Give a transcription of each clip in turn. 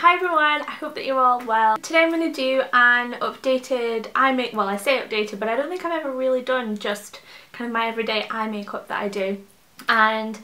Hi everyone, I hope that you're all well. Today I'm going to do an updated eye makeup, well I say updated, but I don't think I've ever really done just kind of my everyday eye makeup that I do. And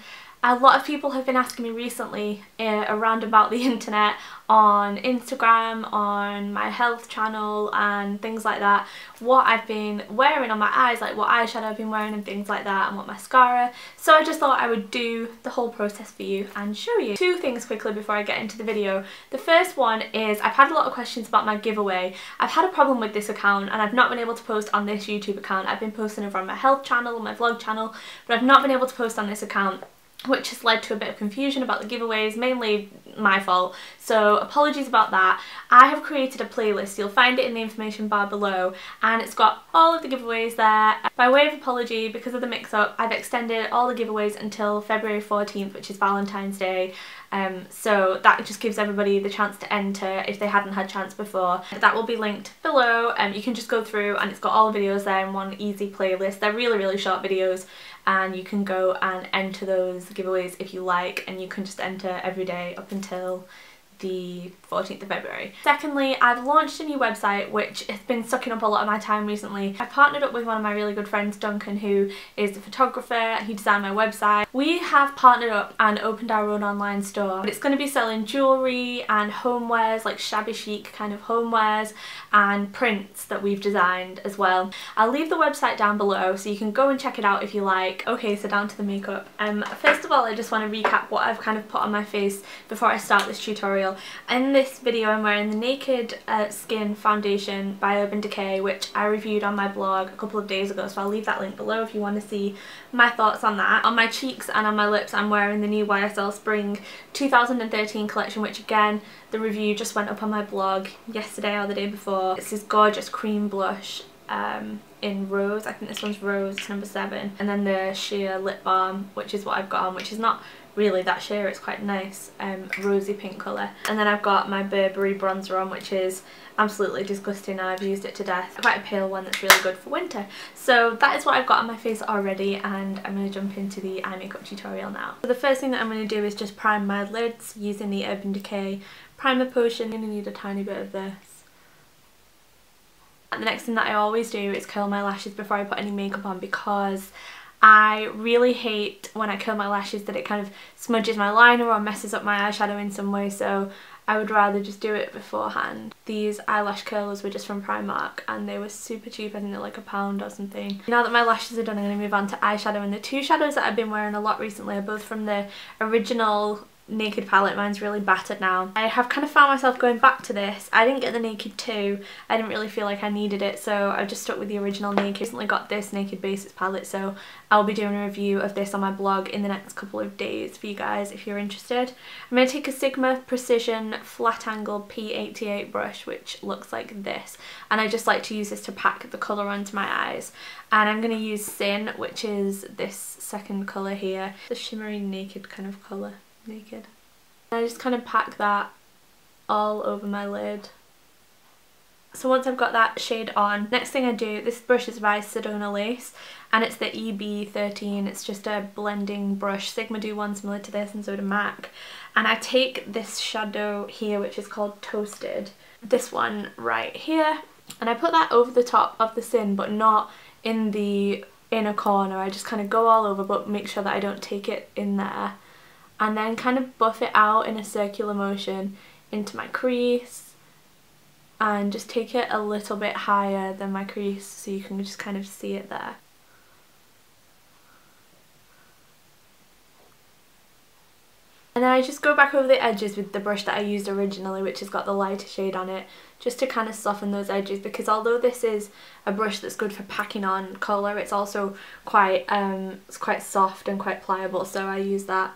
a lot of people have been asking me recently around about the internet, on Instagram, on my health channel and things like that, what I've been wearing on my eyes, like what eyeshadow I've been wearing and things like that, and what mascara. So I just thought I would do the whole process for you and show you. Two things quickly before I get into the video. The first one is I've had a lot of questions about my giveaway. I've had a problem with this account and I've not been able to post on this YouTube account. I've been posting over on my health channel and my vlog channel, but I've not been able to post on this account, which has led to a bit of confusion about the giveaways, mainly my fault, so apologies about that. I have created a playlist, you'll find it in the information bar below, and it's got all of the giveaways there. By way of apology, because of the mix-up, I've extended all the giveaways until February 14th, which is Valentine's Day, so that just gives everybody the chance to enter if they hadn't had chance before. That will be linked below, you can just go through and it's got all the videos there in one easy playlist. They're really short videos and you can go and enter those giveaways if you like, and you can just enter every day up until the 14th of February. Secondly, I've launched a new website which has been sucking up a lot of my time recently. I partnered up with one of my really good friends, Duncan, who is a photographer. He designed my website. We have partnered up and opened our own online store, but it's going to be selling jewellery and homewares, like shabby chic kind of homewares, and prints that we've designed as well. I'll leave the website down below so you can go and check it out if you like. Okay, so down to the makeup. First of all, I just want to recap what I've kind of put on my face before I start this tutorial. In this video I'm wearing the Naked Skin Foundation by Urban Decay, which I reviewed on my blog a couple of days ago, so I'll leave that link below if you want to see my thoughts on that. On my cheeks and on my lips I'm wearing the new YSL Spring 2013 collection, which again the review just went up on my blog yesterday or the day before. It's this gorgeous cream blush in Rose. I think this one's Rose, it's number 7, and then the sheer lip balm, which is what I've got on, which is not really that sheer, it's quite nice rosy pink colour. And then I've got my Burberry bronzer on, which is absolutely disgusting and I've used it to death. Quite a pale one that's really good for winter. So that is what I've got on my face already, and I'm going to jump into the eye makeup tutorial now. So the first thing that I'm going to do is just prime my lids using the Urban Decay primer potion. I'm going to need a tiny bit of this. And the next thing that I always do is curl my lashes before I put any makeup on, because I really hate when I curl my lashes that it kind of smudges my liner or messes up my eyeshadow in some way, so I would rather just do it beforehand. These eyelash curlers were just from Primark and they were super cheap. I think they're like £1 or something. Now that my lashes are done, I'm going to move on to eyeshadow, and the two shadows that I've been wearing a lot recently are both from the original Naked palette. Mine's really battered now. I have kind of found myself going back to this. I didn't get the Naked 2. I didn't really feel like I needed it, so I just stuck with the original Naked. I recently got this Naked Basics palette, so I'll be doing a review of this on my blog in the next couple of days for you guys if you're interested. I'm going to take a Sigma Precision Flat Angle P88 brush, which looks like this, and I just like to use this to pack the colour onto my eyes. And I'm going to use Sin, which is this second colour here, the shimmery Naked kind of colour. Naked. And I just kind of pack that all over my lid. So once I've got that shade on, next thing I do, this brush is by Sedona Lace and it's the EB13. It's just a blending brush. Sigma do one similar to this and so do MAC. And I take this shadow here, which is called Toasted, this one right here, and I put that over the top of the Sin, but not in the inner corner. I just kind of go all over, but make sure that I don't take it in there. And then kind of buff it out in a circular motion into my crease, and just take it a little bit higher than my crease so you can just kind of see it there. And then I just go back over the edges with the brush that I used originally, which has got the lighter shade on it, just to kind of soften those edges, because although this is a brush that's good for packing on colour, it's also quite soft and quite pliable, so I use that.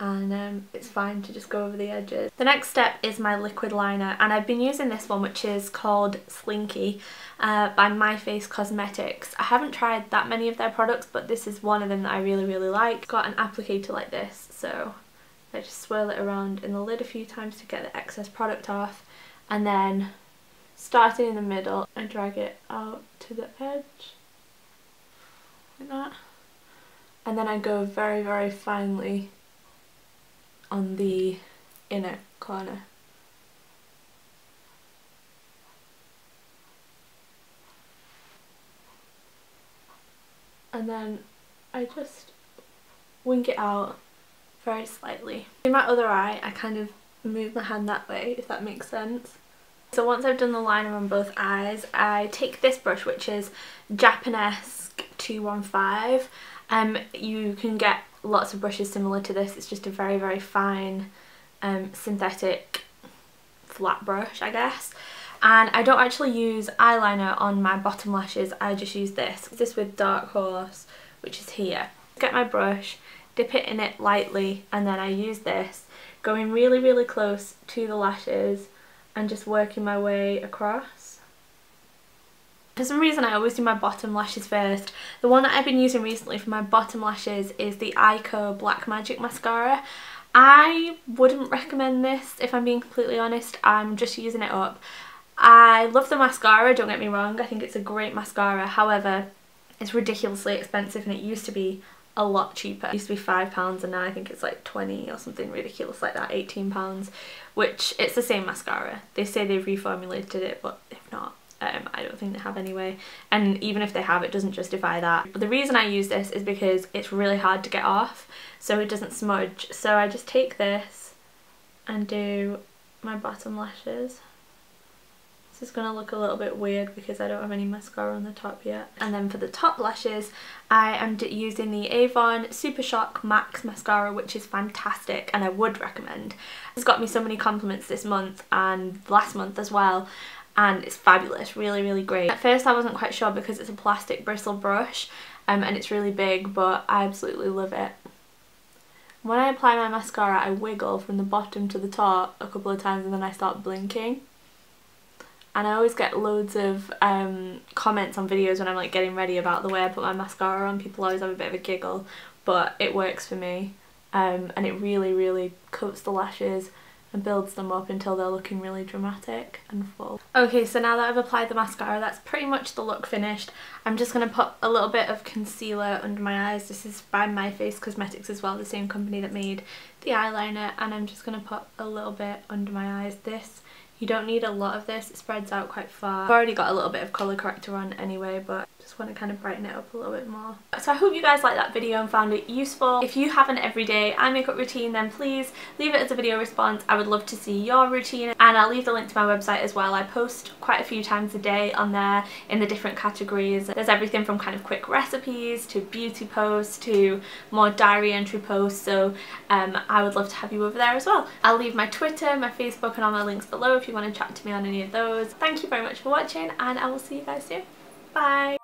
And it's fine to just go over the edges. The next step is my liquid liner, and I've been using this one, which is called Slinky by My Face Cosmetics. I haven't tried that many of their products, but this is one of them that I really like. Got an applicator like this, so I just swirl it around in the lid a few times to get the excess product off, and then starting in the middle I drag it out to the edge like that, and then I go very finely on the inner corner. and then I just wink it out very slightly. In my other eye I kind of move my hand that way, if that makes sense. So once I've done the liner on both eyes, I take this brush, which is Japanesque 215. You can get lots of brushes similar to this. It's just a very, very fine synthetic flat brush, I guess. And I don't actually use eyeliner on my bottom lashes, I just use this. This with Dark Horse, which is here. Get my brush, dip it in it lightly, and then I use this, going really, really close to the lashes and just working my way across. For some reason I always do my bottom lashes first. The one that I've been using recently for my bottom lashes is the XOXO Black Magic Mascara. I wouldn't recommend this if I'm being completely honest. I'm just using it up. I love the mascara, don't get me wrong, I think it's a great mascara. However, it's ridiculously expensive and it used to be a lot cheaper. It used to be £5 and now I think it's like 20 or something ridiculous like that, £18, which it's the same mascara. They say they've reformulated it, but if not, I don't think they have anyway. And even if they have, it doesn't justify that. But the reason I use this is because it's really hard to get off, so it doesn't smudge. So I just take this and do my bottom lashes. This is going to look a little bit weird because I don't have any mascara on the top yet. And then for the top lashes, I am using the Avon Super Shock Max Mascara, which is fantastic and I would recommend. It's got me so many compliments this month and last month as well, and it's fabulous, really, really great. At first I wasn't quite sure because it's a plastic bristle brush and it's really big, but I absolutely love it. When I apply my mascara, I wiggle from the bottom to the top a couple of times and then I start blinking. And I always get loads of comments on videos when I'm like getting ready about the way I put my mascara on. People always have a bit of a giggle, but it works for me. And it really, really coats the lashes and builds them up until they're looking really dramatic and full. Okay, so now that I've applied the mascara, that's pretty much the look finished. I'm just going to put a little bit of concealer under my eyes. This is by My Face Cosmetics as well, the same company that made the eyeliner, and I'm just going to put a little bit under my eyes. You don't need a lot of this, it spreads out quite far. I've already got a little bit of colour corrector on anyway, but just want to kind of brighten it up a little bit more. So I hope you guys liked that video and found it useful. If you have an everyday eye makeup routine, then please leave it as a video response. I would love to see your routine, and I'll leave the link to my website as well. I post quite a few times a day on there in the different categories. There's everything from kind of quick recipes to beauty posts to more diary entry posts, so I would love to have you over there as well. I'll leave my Twitter, my Facebook and all my links below if you want to chat to me on any of those. Thank you very much for watching and I will see you guys soon. Bye!